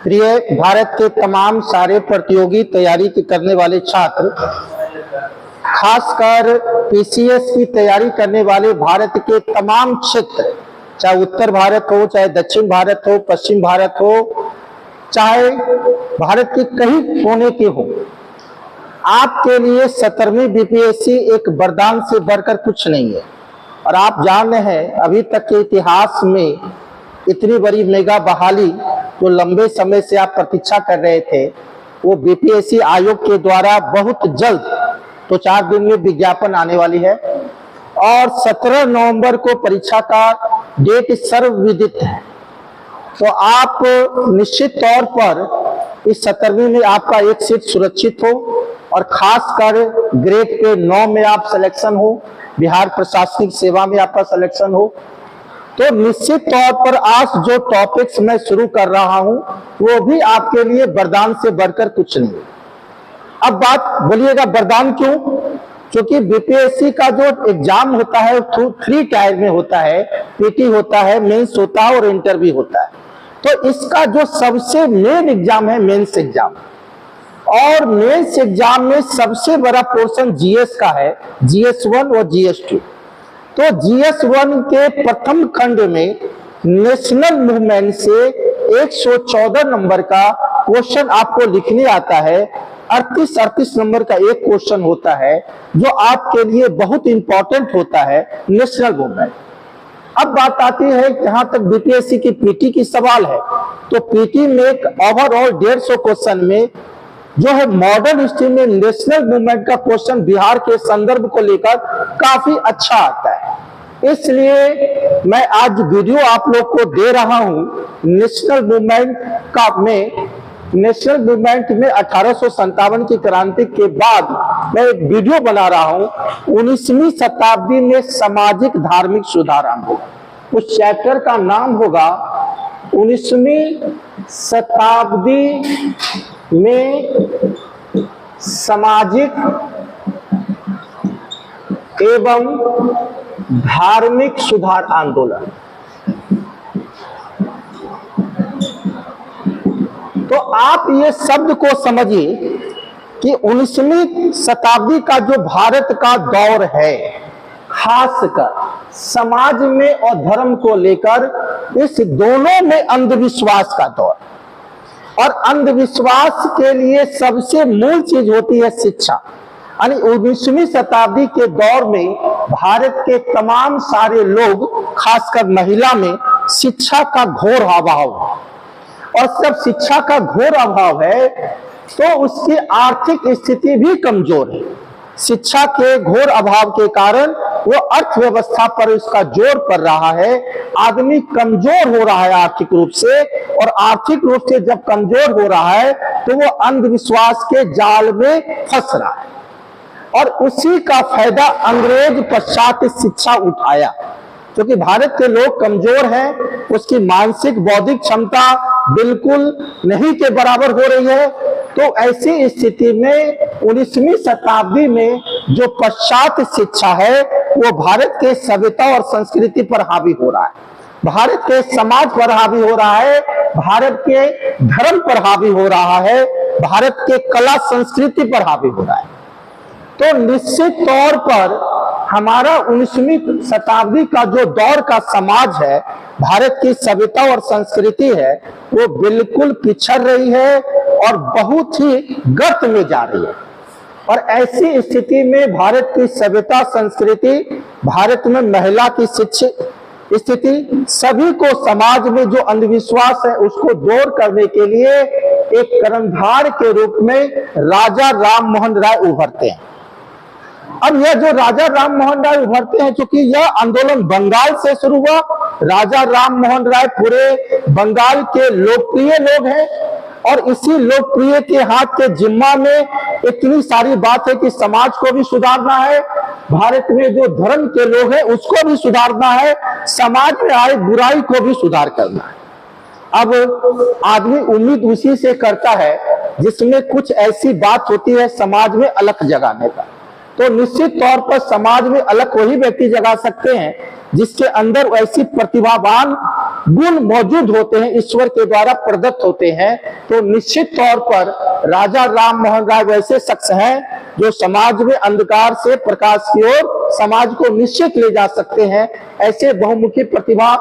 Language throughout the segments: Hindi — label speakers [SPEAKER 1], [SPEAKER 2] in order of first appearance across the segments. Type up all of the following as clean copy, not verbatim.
[SPEAKER 1] प्रिय भारत के तमाम सारे प्रतियोगी तैयारी करने वाले छात्र, खासकर पीसीएस की तैयारी करने वाले भारत के तमाम क्षेत्र, चाहे उत्तर भारत हो, चाहे दक्षिण भारत हो, पश्चिम भारत हो, चाहे भारत के कई कोने के हो, आपके लिए 17वीं बीपीएससी एक वरदान से बढ़कर कुछ नहीं है। और आप जान रहे हैं, अभी तक के इतिहास में इतनी बड़ी मेगा बहाली जो लंबे समय से आप प्रतीक्षा कर रहे थे, वो बीपीएससी आयोग के द्वारा बहुत जल्द, तो 4 दिन में विज्ञापन आने वाली है। और 17 नवंबर को परीक्षा का डेट सर्वविदित है। तो आप निश्चित तौर पर इस 17वीं में आपका एक सीट सुरक्षित हो, और खासकर ग्रेड के 9 में आप सिलेक्शन हो, बिहार प्रशासनिक सेवा में आपका सिलेक्शन हो, तो निश्चित तौर पर आज जो टॉपिक्स मैं शुरू कर रहा हूं वो भी आपके लिए वरदान से बढ़कर कुछ नहीं है। अब बात बोलिएगा वरदान क्यों? क्योंकि बीपीएससी का जो एग्जाम होता है 3 टायर में होता है, पीटी होता है, मेंस होता है और इंटरव्यू होता है। तो इसका जो सबसे मेन एग्जाम है मेंस एग्जाम, और मेंस एग्जाम में सबसे बड़ा पोर्शन जीएस का है, जीएस1 और जीएस2। तो जीएस1 के प्रथम खंड में नेशनल मूवमेंट से 114 नंबर का क्वेश्चन आपको लिखने आता है। 38 नंबर का एक क्वेश्चन होता है जो आपके लिए बहुत इंपॉर्टेंट होता है, नेशनल मूवमेंट। अब बात आती है जहां तक बीपीएससी की पीटी की सवाल है, तो पीटी में एक ओवरऑल 150 क्वेश्चन में जो है मॉडर्न हिस्ट्री में नेशनल मूवमेंट का क्वेश्चन बिहार के संदर्भ को लेकर काफी अच्छा आता है। इसलिए मैं आज वीडियो आप लोग को दे रहा हूं नेशनल मूवमेंट का नेशनल मूवमेंट में 1857 की क्रांति के बाद मैं एक वीडियो बना रहा हूं 19वीं शताब्दी में सामाजिक धार्मिक सुधार आंदोलन। उस चैप्टर का नाम होगा 19वीं शताब्दी में सामाजिक एवं धार्मिक सुधार आंदोलन। तो आप ये शब्द को समझिए कि 19वीं शताब्दी का जो भारत का दौर है, खासकर समाज में और धर्म को लेकर, इस दोनों में अंधविश्वास का दौर, और अंधविश्वास के लिए सबसे मूल चीज होती है शिक्षा। यानी 19वीं शताब्दी के दौर में भारत के तमाम सारे लोग, खासकर महिला में शिक्षा का घोर अभाव है, और जब शिक्षा का घोर अभाव है तो उसकी आर्थिक स्थिति भी कमजोर है। शिक्षा के घोर अभाव के कारण वो अर्थव्यवस्था पर उसका जोर पड़ रहा है। आदमी कमजोर हो रहा है आर्थिक रूप से, और आर्थिक रूप से जब कमजोर हो रहा है तो वो अंधविश्वास के जाल में फंस रहा है, और उसी का फायदा अंग्रेज पश्चात शिक्षा उठाया। क्योंकि भारत के लोग कमजोर हैं, उसकी मानसिक बौद्धिक क्षमता बिल्कुल नहीं के बराबर हो रही है। तो ऐसी स्थिति में 19वीं शताब्दी में जो पश्चात शिक्षा है वो भारत के सभ्यता और संस्कृति पर हावी हो रहा है, भारत के समाज पर हावी हो रहा है, भारत के धर्म पर हावी हो रहा है, भारत के कला संस्कृति पर हावी हो रहा है। तो निश्चित तौर पर हमारा 19वीं शताब्दी का जो दौर का समाज है, भारत की सभ्यता और संस्कृति है, वो बिल्कुल पिछड़ रही है और बहुत ही गर्त में जा रही है। और ऐसी स्थिति में भारत की सभ्यता संस्कृति, भारत में महिला की शिक्षित स्थिति, सभी को समाज में जो अंधविश्वास है उसको दूर करने के लिए एक कर्णधार के रूप में राजा राम मोहन राय उभरते हैं। अब यह जो राजा राम मोहन राय उभरते हैं, क्योंकि यह आंदोलन बंगाल से शुरू हुआ, राजा राम मोहन राय पूरे बंगाल के लोकप्रिय लोग हैं, और इसी लोकप्रिय के हाथ के जिम्मा में इतनी सारी बात है कि समाज को भी सुधारना है, भारत में जो धर्म के लोग हैं उसको भी सुधारना है, समाज में आए बुराई को भी सुधार करना है। अब आदमी उम्मीद उसी से करता है जिसमें कुछ ऐसी बात होती है समाज में अलग जगाने का। तो निश्चित तौर पर समाज में अलग वही व्यक्ति जगा सकते हैं जिसके अंदर ऐसी प्रतिभावान गुण मौजूद होते हैं, ईश्वर के द्वारा प्रदत्त होते हैं, तो निश्चित तौर पर राजा राम मोहन राय वैसे शख्स हैं जो समाज में अंधकार से प्रकाश की ओर समाज को निश्चित ले जा सकते हैं। ऐसे बहुमुखी प्रतिभा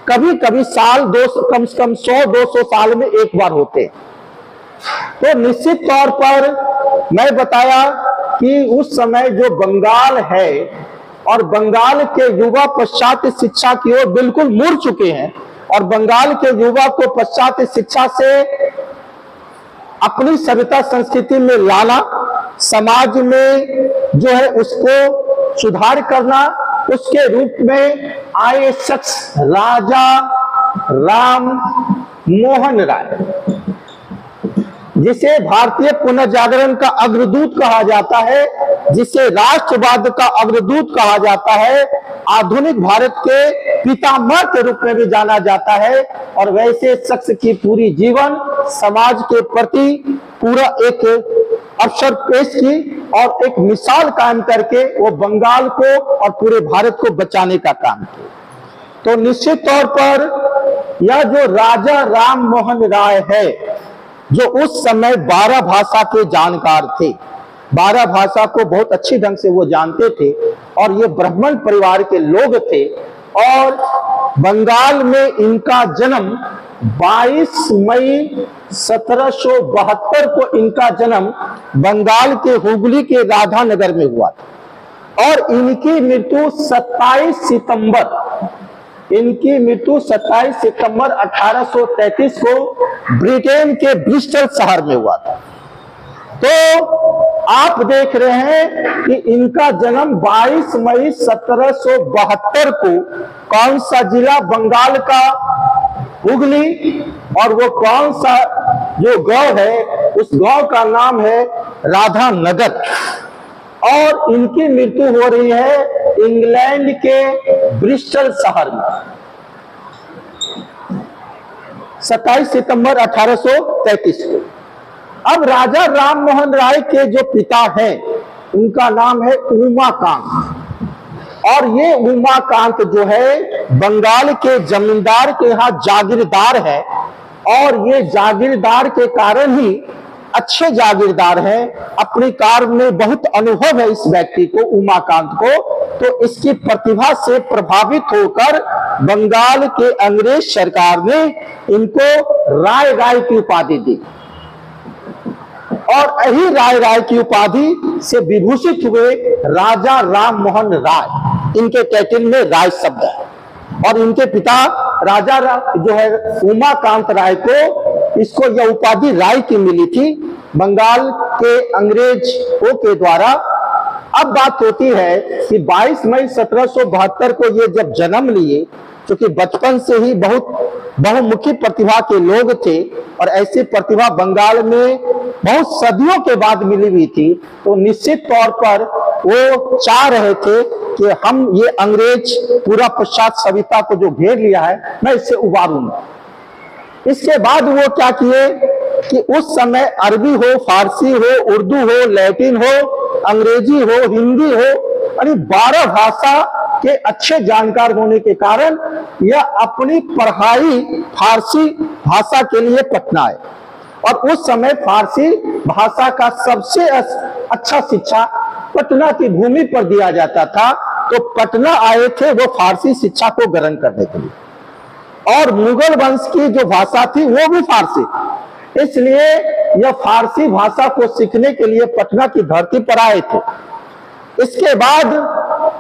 [SPEAKER 1] कभी कभी कम से कम 100-200 साल में एक बार होते। तो निश्चित तौर पर मैं बताया कि उस समय जो बंगाल है और बंगाल के युवा पाश्चात्य शिक्षा की ओर बिल्कुल मुड़ चुके हैं, और बंगाल के युवा को पाश्चात्य शिक्षा से अपनी सभ्यता संस्कृति में लाना, समाज में जो है उसको सुधार करना, उसके रूप में आए शख्स राजा राम मोहन राय, जिसे भारतीय पुनर्जागरण का अग्रदूत कहा जाता है, जिसे राष्ट्रवाद का अग्रदूत कहा जाता है, आधुनिक भारत के पितामह के रूप में भी जाना जाता है। और वैसे शख्स की पूरी जीवन समाज के प्रति पूरा एक अवसर पेश की और एक मिसाल कायम करके वो बंगाल को और पूरे भारत को बचाने का काम किया। तो निश्चित तौर पर यह जो राजा राम मोहन राय है, जो उस समय 12 भाषा के जानकार थे, 12 भाषा को बहुत अच्छी ढंग से वो जानते थे, और ये ब्राह्मण परिवार के लोग थे। और बंगाल में इनका जन्म 22 मई 1772 को इनका जन्म बंगाल के हुगली के राधानगर में हुआ था, और इनकी मृत्यु 27 सितंबर 1833 को ब्रिटेन के ब्रिस्टल शहर में हुआ था। तो आप देख रहे हैं कि इनका जन्म 22 मई 1772 को कौन सा जिला, बंगाल का हुगली, और वो कौन सा जो गांव है, उस गांव का नाम है राधानगर। और इनकी मृत्यु हो रही है इंग्लैंड के ब्रिस्टल शहर में 27 सितंबर 1833 को। अब राजा राम मोहन राय के जो पिता हैं उनका नाम है उमाकांत, और ये उमाकांत जो है बंगाल के जमींदार के यहाँ जागीरदार है, और ये जागीरदार के कारण ही अच्छे जागीरदार हैं। अपनी कार्य में बहुत अनुभव है इस व्यक्ति को, उमाकांत को। तो इसकी प्रतिभा से प्रभावित होकर बंगाल के अंग्रेज सरकार ने इनको राय राय की उपाधि दी, और यही राय राय की उपाधि से विभूषित हुए राजा राम मोहन राय। इनके टाइटल में राय शब्द है, और इनके पिता राजा जो है उमाकांत राय को इसको यह उपाधि राय की मिली थी बंगाल के अंग्रेजों के द्वारा। अब बात होती है कि 22 मई 1772 को ये जब जन्म लिए, क्योंकि बचपन से ही बहुत बहुमुखी प्रतिभा के लोग थे, और ऐसी प्रतिभा बंगाल में बहुत सदियों के बाद मिली हुई थी, तो निश्चित तौर पर वो चाह रहे थे कि हम ये अंग्रेज पूरा पश्चात सभ्यता को जो घेर लिया है, मैं इससे उबारूंगा। इसके बाद वो क्या किए कि उस समय अरबी हो, फारसी हो, उर्दू हो, लैटिन हो, अंग्रेजी हो, हिंदी हो, यानी 12 भाषा के अच्छे जानकार होने के कारण यह अपनी पढ़ाई फारसी भाषा के लिए पटना आए। और उस समय फारसी भाषा का सबसे अच्छा शिक्षा पटना की भूमि पर दिया जाता था, तो पटना आए थे वो फारसी शिक्षा को ग्रहण करने के लिए। और मुगल वंश की जो भाषा थी वो भी फारसी, इसलिए यह फारसी भाषा को सीखने के लिए पटना की धरती पर आए थे। इसके बाद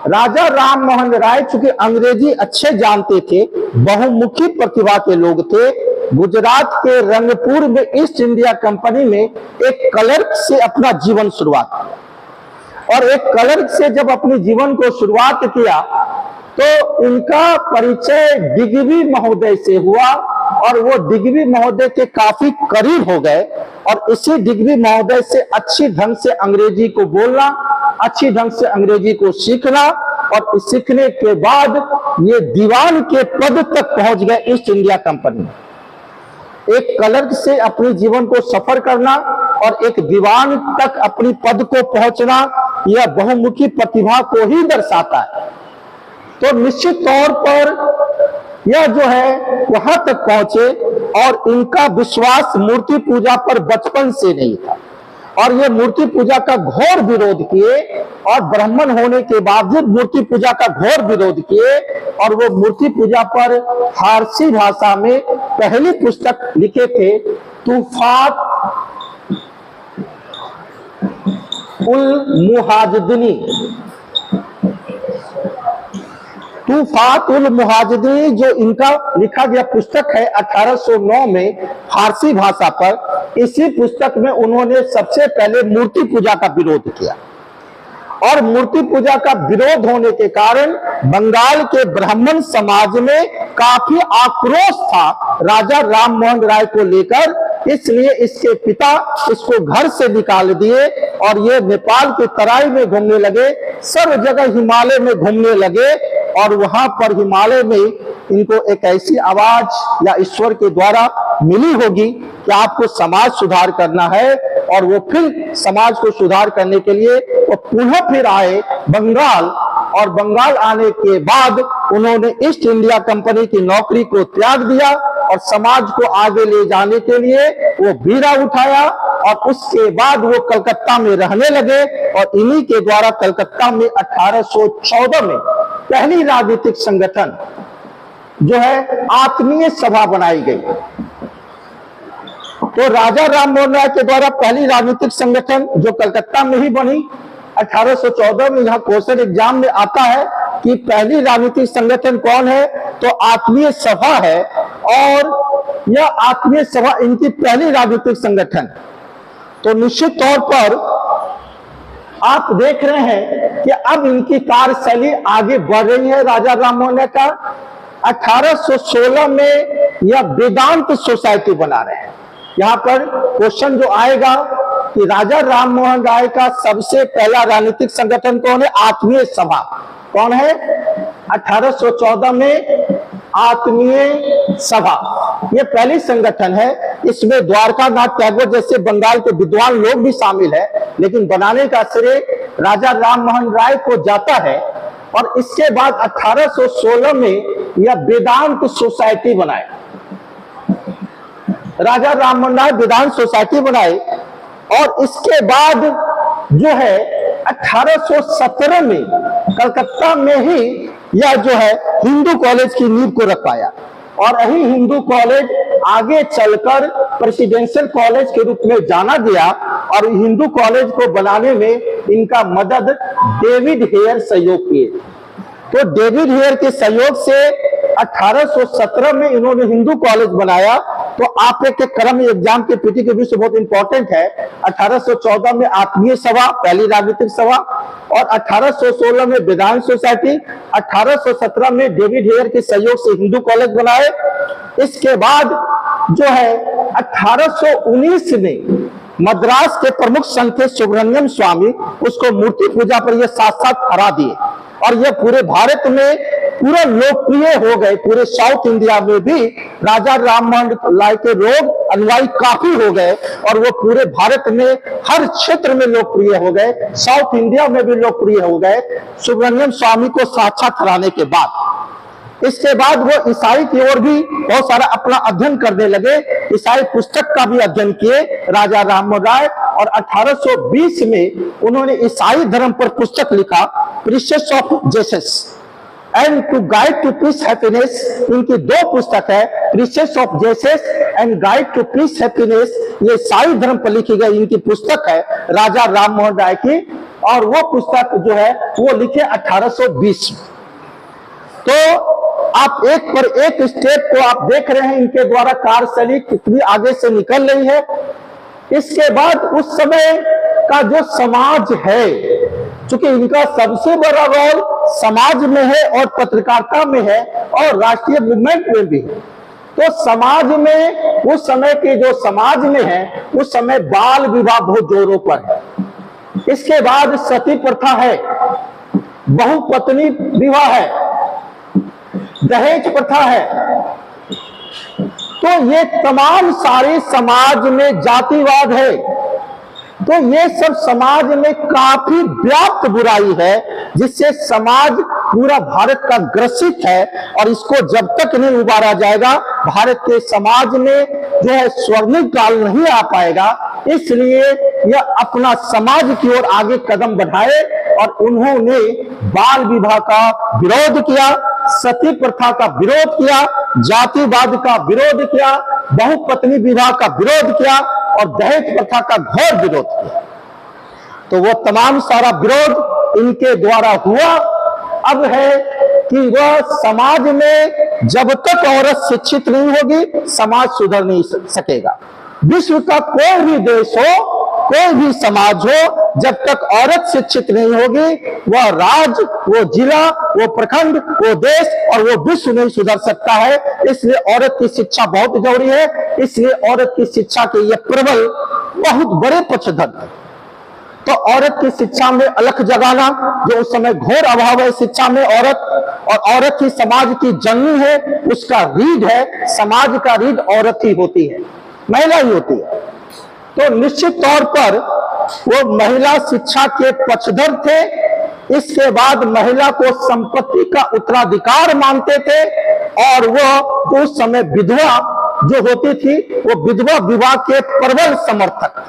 [SPEAKER 1] राजा राम मोहन राय चूंकि अंग्रेजी अच्छे जानते थे, बहुमुखी प्रतिभा के लोग थे, गुजरात के रंगपुर में ईस्ट इंडिया कंपनी में एक क्लर्क से अपना जीवन शुरुआत किया। और एक क्लर्क से जब अपने जीवन को शुरुआत किया तो इनका परिचय डिग्वी महोदय से हुआ, और वो डिग्वी महोदय के काफी करीब हो गए, और इसी डिग्वी महोदय से अच्छी ढंग से अंग्रेजी को बोलना, अच्छी ढंग से अंग्रेजी को सीखना, और सीखने के बाद ये दीवान के पद तक पहुंच गए ईस्ट इंडिया कंपनी में। एक क्लर्क से अपने जीवन को सफर करना और एक दीवान तक अपनी पद को पहुंचना, यह बहुमुखी प्रतिभा को ही दर्शाता है। तो निश्चित तौर पर यह जो है वहां तक पहुंचे और इनका विश्वास मूर्ति पूजा पर बचपन से नहीं था और ये मूर्ति पूजा का घोर विरोध किए और ब्राह्मण होने के बावजूद मूर्ति पूजा का घोर विरोध किए और वो मूर्ति पूजा पर फारसी भाषा में पहली पुस्तक लिखे थे तूफात उल मुहाजिदीनी। तूफात उल मुहाजिदीनी जो इनका लिखा गया पुस्तक है 1809 में फारसी भाषा पर। इसी पुस्तक में उन्होंने सबसे पहले मूर्ति पूजा का विरोध किया और मूर्ति पूजा का विरोध होने के कारण बंगाल के ब्राह्मण समाज में काफी आक्रोश था राजा राम मोहन राय को लेकर। इसलिए इसके पिता इसको घर से निकाल दिए और ये नेपाल के तराई में घूमने लगे, सब जगह हिमालय में घूमने लगे और वहां पर हिमालय में इनको एक ऐसी आवाज या ईश्वर के द्वारा मिली होगी कि आपको समाज सुधार करना है और वो फिर समाज को सुधार करने के लिए वो पुनः फिर आए बंगाल। और बंगाल आने के बाद उन्होंने ईस्ट इंडिया कंपनी की नौकरी को त्याग दिया और समाज को आगे ले जाने के लिए वो बीड़ा उठाया और उसके बाद वो कलकत्ता में रहने लगे और इन्हीं के द्वारा कलकत्ता में 1814 में पहली राजनीतिक संगठन जो है आत्मीय सभा बनाई गई। तो राजा राम मोहन राय के द्वारा पहली राजनीतिक संगठन जो कलकत्ता में ही बनी 1814 में। यहाँ क्वेश्चन एग्जाम में आता है कि पहली राजनीतिक संगठन कौन है, तो आत्मीय सभा है और यह आत्मीय सभा इनकी पहली राजनीतिक संगठन। तो निश्चित तौर पर आप देख रहे हैं कि अब इनकी कार्यशैली आगे बढ़ रही है राजा राम मोहन राय का। 1816 में यह वेदांत सोसाइटी बना रहे हैं। यहाँ पर क्वेश्चन जो आएगा कि राजा राम मोहन राय का सबसे पहला राजनीतिक संगठन कौन है, आत्मीय सभा कौन है, 1814 में आत्मीय सभा ये पहली संगठन है। इसमें द्वारकानाथ टैगोर जैसे बंगाल के विद्वान लोग भी शामिल है, लेकिन बनाने का श्रेय राजा राम मोहन राय को जाता है। और इसके बाद 1816 में यह वेदांत सोसाइटी बनाए, राजा राम मोहन राय वेदांत सोसाइटी बनाई। और इसके बाद जो है 1817 में कलकत्ता में ही यह जो है हिंदू कॉलेज की नींव को रख पाया और यही हिंदू कॉलेज आगे चलकर प्रेसिडेंशियल कॉलेज के रूप में जाना गया। और हिंदू कॉलेज को बनाने में इनका मदद डेविड हेयर सहयोग किए। तो डेविड हेयर के सहयोग से 1817 में इन्होंने हिंदू कॉलेज बनाया। तो आप एक क्रम एग्जाम के पीटी के विषय बहुत इंपॉर्टेंट है। 1814 में आत्मीय सभा पहली राजनीतिक सभा और 1816 में वेदांत सोसाइटी, 1817 में डेविड हेयर के सहयोग से हिंदू कॉलेज बनाए। इसके बाद जो है 1819 में मद्रास के प्रमुख संत थे सुब्रमण्यम स्वामी, उसको मूर्ति पूजा पर यह साथ साथ हरा दिए और यह पूरे भारत में पूरा लोकप्रिय हो गए। पूरे साउथ इंडिया में भी राजा राम मोहन राय के लोग अनुयायी काफी हो गए और वो पूरे भारत में हर क्षेत्र में लोकप्रिय हो गए, साउथ इंडिया में भी लोकप्रिय हो गए सुब्रमण्यम स्वामी को साक्षात हराने के बाद। इसके बाद वो ईसाई की ओर भी बहुत सारा अपना अध्ययन करने लगे। ईसाई पुस्तक का भी अध्ययन किए राजा राम मोहन राय और 1820 में उन्होंने ईसाई धर्म पर पुस्तक लिखा precepts of Jesus and to guide to peace happiness. इनकी दो पुस्तक है, precepts of Jesus and guide to peace happiness. ये ईसाई धर्म पर लिखी गई इनकी पुस्तक है राजा राम मोहन राय की और वो पुस्तक जो है वो लिखे 1820 में। तो आप एक पर एक स्टेप को आप देख रहे हैं इनके द्वारा कार्यशैली कितनी आगे से निकल रही है। इसके बाद उस समय का जो समाज है, चूंकि इनका सबसे बड़ा रोल समाज में है और पत्रकारिता में है और राष्ट्रीय मूवमेंट में भी है। तो समाज में उस समय के जो समाज में है उस समय बाल विवाह बहुत जोरों पर है। इसके बाद सती प्रथा है, बहुपत्नी विवाह है, दहेज प्रथा है। तो ये तमाम सारे समाज में जातिवाद है। तो ये सब समाज में काफी व्याप्त बुराई है जिससे समाज पूरा भारत का ग्रसित है और इसको जब तक नहीं उबारा जाएगा भारत के समाज में जो है स्वर्णिम काल नहीं आ पाएगा। इसलिए यह अपना समाज की ओर आगे कदम बढ़ाए और उन्होंने बाल विवाह का विरोध किया, सती प्रथा का विरोध किया, जातिवाद का विरोध किया, बहुपत्नी विवाह का विरोध किया और दहेज प्रथा का घोर विरोध किया। तो वो तमाम सारा विरोध इनके द्वारा हुआ। अब है कि वह समाज में जब तक औरत शिक्षित नहीं होगी समाज सुधर नहीं सकेगा। विश्व का कोई भी देश हो, कोई भी समाज हो, जब तक औरत शिक्षित नहीं होगी वह राज्य, वो जिला, वो प्रखंड, वो देश और वो विश्व नहीं सुधर सकता है। इसलिए औरत की शिक्षा बहुत जरूरी है। इसलिए औरत की शिक्षा के ये प्रबल बहुत बड़े पक्षधर थे। तो औरत की शिक्षा में अलख जगाना, जो उस समय घोर अभाव है शिक्षा में औरत, और औरत ही समाज की जननी है, उसका रीढ़ है, समाज का रीढ़ औरत ही होती है, महिला ही होती है। तो निश्चित तौर पर वो महिला शिक्षा के पक्षधर थे। इसके बाद महिला को संपत्ति का उत्तराधिकार मानते थे और वह उस समय विधवा जो होती थी वो विधवा विवाह के प्रबल समर्थक।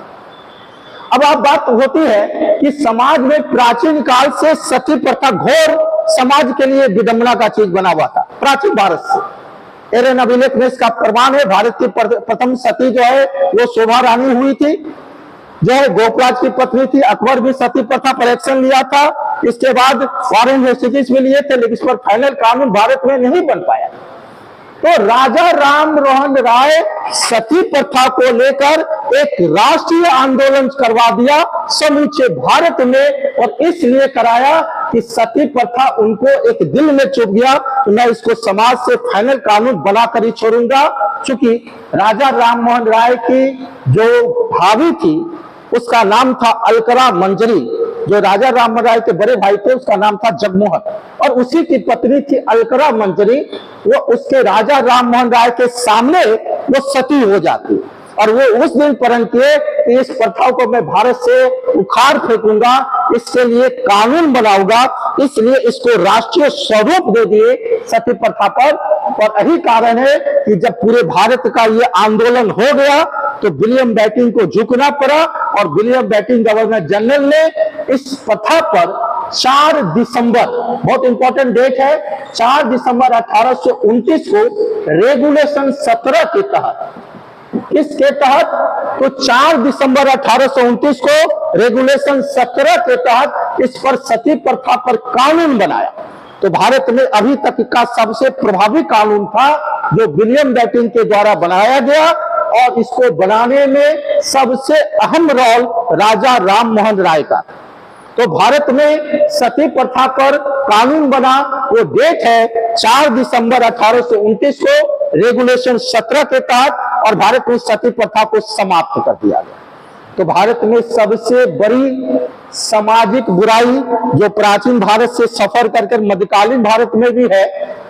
[SPEAKER 1] अब आप बात होती है कि समाज में प्राचीन काल से सती प्रथा घोर समाज के लिए विडंबना का चीज बना हुआ था, प्राचीन भारत से। एरन अभिलेख में इसका प्रमाण है। भारत की प्रथम सती जो है वो शोभा रानी हुई थी, जो है गोपराज की पत्नी थी। अकबर भी सती प्रथा पर एक्शन लिया था। इसके बाद फॉरेन यूनिवर्सिटीज में लिए थे, लेकिन इस पर फाइनल कानून भारत में नहीं बन पाया। तो राजा राम मोहन राय सती प्रथा को लेकर एक राष्ट्रीय आंदोलन करवा दिया समूचे भारत में, और इसलिए कराया कि सती प्रथा उनको एक दिल में चुभ गया तो मैं इसको समाज से फाइनल कानून बनाकर ही छोड़ूंगा। क्योंकि राजा राम मोहन राय की जो भाभी थी उसका नाम था अलकरा मंजरी, जो राजा राम मोहन राय के बड़े भाई थे उसका नाम था जगमोहन, और उसी की पत्नी थी अलकरा मंजरी। वो उसके राजा राम मोहन राय के सामने वो सती हो जाती और वो उस दिन प्रण किए कि इस प्रथा को मैं भारत से उखाड़ फेंकूंगा, इसके लिए कानून बनाऊंगा, इसलिए इसको राष्ट्रीय स्वरूप दे दिए सती प्रथा पर। और यही कारण है कि जब पूरे भारत का ये आंदोलन हो गया तो विलियम बेंटिंक को झुकना पड़ा और विलियम बेंटिंक गवर्नर जनरल ने इस प्रथा पर 4 दिसंबर, बहुत इंपॉर्टेंट डेट है, 4 दिसंबर 1829 को रेगुलेशन 17 के तहत, किसके तहत? तो 4 दिसंबर 1829 को रेगुलेशन 17 के तहत इस पर सती प्रथा पर कानून बनाया। तो भारत में अभी तक का सबसे प्रभावी कानून था जो विलियम बेंटिंक के द्वारा बनाया गया, और इसको बनाने में सबसे अहम रोल राजा राम मोहन राय का। तो भारत में सती प्रथा पर कानून बना, वो डेट है 4 दिसंबर 1829 को रेगुलेशन 17 के तहत, और भारत में सती प्रथा को समाप्त कर दिया गया। तो भारत में सबसे बड़ी सामाजिक बुराई जो प्राचीन भारत से सफर करके मध्यकालीन भारत में भी है,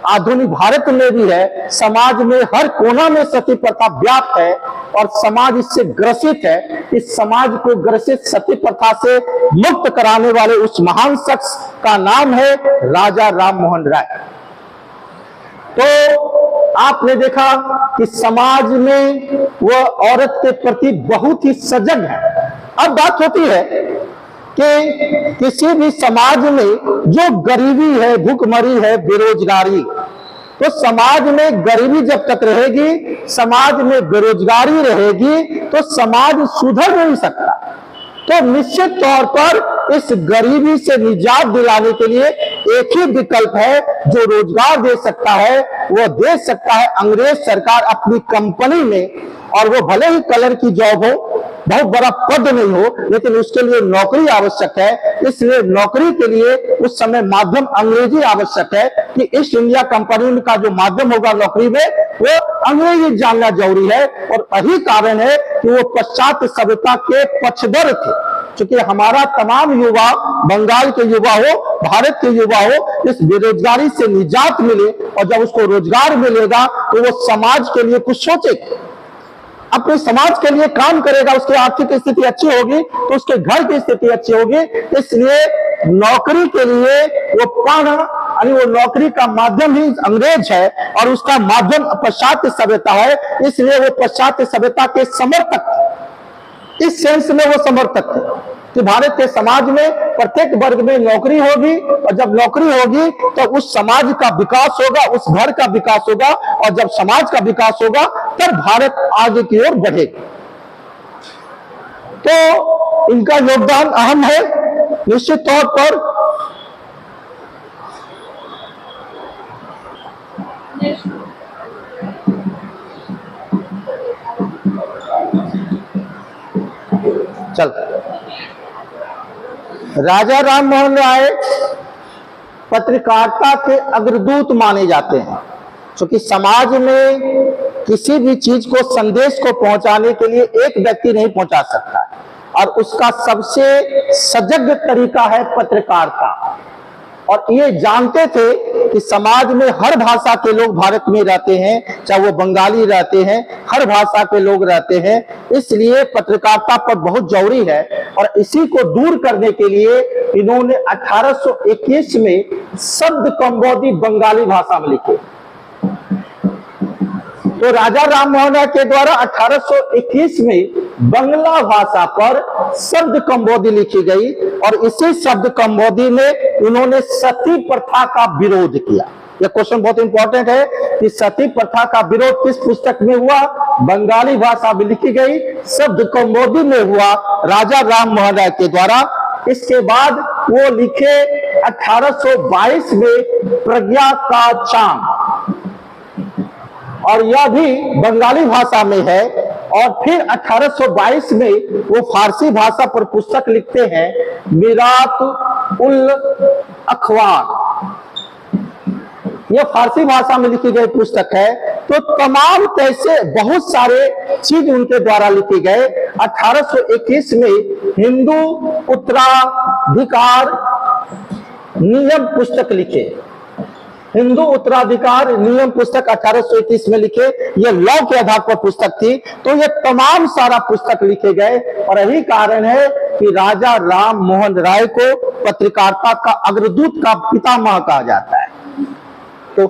[SPEAKER 1] आधुनिक भारत में भी है, समाज में हर कोना में सती प्रथा व्याप्त है और समाज इससे ग्रसित है। इस समाज को ग्रसित सती प्रथा से मुक्त कराने वाले उस महान शख्स का नाम है राजा राम मोहन राय। तो आपने देखा कि समाज में वह औरत के प्रति बहुत ही सजग है। अब बात होती है कि किसी भी समाज में जो गरीबी है, भूखमरी है, बेरोजगारी, तो समाज में गरीबी जब तक रहेगी, समाज में बेरोजगारी रहेगी, तो समाज सुधर नहीं सकता। तो निश्चित तौर पर इस गरीबी से निजात दिलाने के लिए एक ही विकल्प है जो रोजगार दे सकता है, वो दे सकता है अंग्रेज सरकार अपनी कंपनी में, और वो भले ही कलर की जॉब हो, बहुत बड़ा पद नहीं हो, लेकिन उसके लिए नौकरी आवश्यक है। इसलिए नौकरी के लिए उस समय माध्यम अंग्रेजी आवश्यक है कि ईस्ट इंडिया कंपनी का जो माध्यम होगा नौकरी में वो अंग्रेजी जानना जरूरी है। और यही कारण है कि वो पाश्चात्य सभ्यता के पक्षधर थे। क्योंकि हमारा तमाम युवा, बंगाल के युवा हो, भारत के युवा हो, इस बेरोजगारी से निजात मिले, और जब उसको रोजगार मिलेगा तो वो समाज के लिए कुछ सोचेगा, अपने समाज के लिए काम करेगा, उसकी आर्थिक स्थिति अच्छी होगी तो उसके घर की स्थिति अच्छी होगी। इसलिए नौकरी के लिए वो पढ़ यानी वो नौकरी का माध्यम ही अंग्रेज है और उसका माध्यम पाश्चात्य सभ्यता है, इसलिए वो पाश्चात्य सभ्यता के समर्थक, इस सेंस में वो समर्थक थे कि भारत के समाज में प्रत्येक वर्ग में नौकरी होगी और जब नौकरी होगी तो उस समाज का विकास होगा, उस घर का विकास होगा और जब समाज का विकास होगा तब भारत आगे की ओर बढ़ेगा। तो इनका योगदान अहम है निश्चित तौर पर। चल, राजा राम मोहन राय पत्रकारिता के अग्रदूत माने जाते हैं, क्योंकि समाज में किसी भी चीज को, संदेश को पहुंचाने के लिए एक व्यक्ति नहीं पहुंचा सकता और उसका सबसे सजग तरीका है पत्रकारिता। और ये जानते थे कि समाज में हर भाषा के लोग भारत में रहते हैं, चाहे वो बंगाली रहते हैं, हर भाषा के लोग रहते हैं, इसलिए पत्रकारिता पर बहुत जरूरी है। और इसी को दूर करने के लिए इन्होंने 1821 में शब्द कम्बोधी बंगाली भाषा में लिखे। तो राजा राम मोहन राय के द्वारा 1821 में बंगला भाषा पर शब्द कम्बोधी लिखी गई और इसी शब्द कम्बोधी में उन्होंने सती प्रथा का विरोध किया। यह क्वेश्चन बहुत इंपॉर्टेंट है कि सती प्रथा का विरोध किस पुस्तक में हुआ? बंगाली भाषा में लिखी गई शब्द कम्बोधी में हुआ राजा राम मोहन राय के द्वारा। इसके बाद वो लिखे 1822 में प्रज्ञा का चांद, और यह भी बंगाली भाषा में है। और फिर 1822 में वो फारसी भाषा पर पुस्तक लिखते हैं मिरात उल अखबार, यह फारसी भाषा में लिखी गई पुस्तक है। तो तमाम कैसे बहुत सारे चीज उनके द्वारा लिखे गए। 1821 में हिंदू उत्तराधिकार नियम पुस्तक लिखे, हिंदू उत्तराधिकार नियम पुस्तक 1821 में लिखे, यह लॉ के आधार पर पुस्तक थी। तो ये तमाम सारा पुस्तक लिखे गए और यही कारण है कि राजा राम मोहन राय को पत्रकारिता का अग्रदूत का पितामह कहा जाता है। तो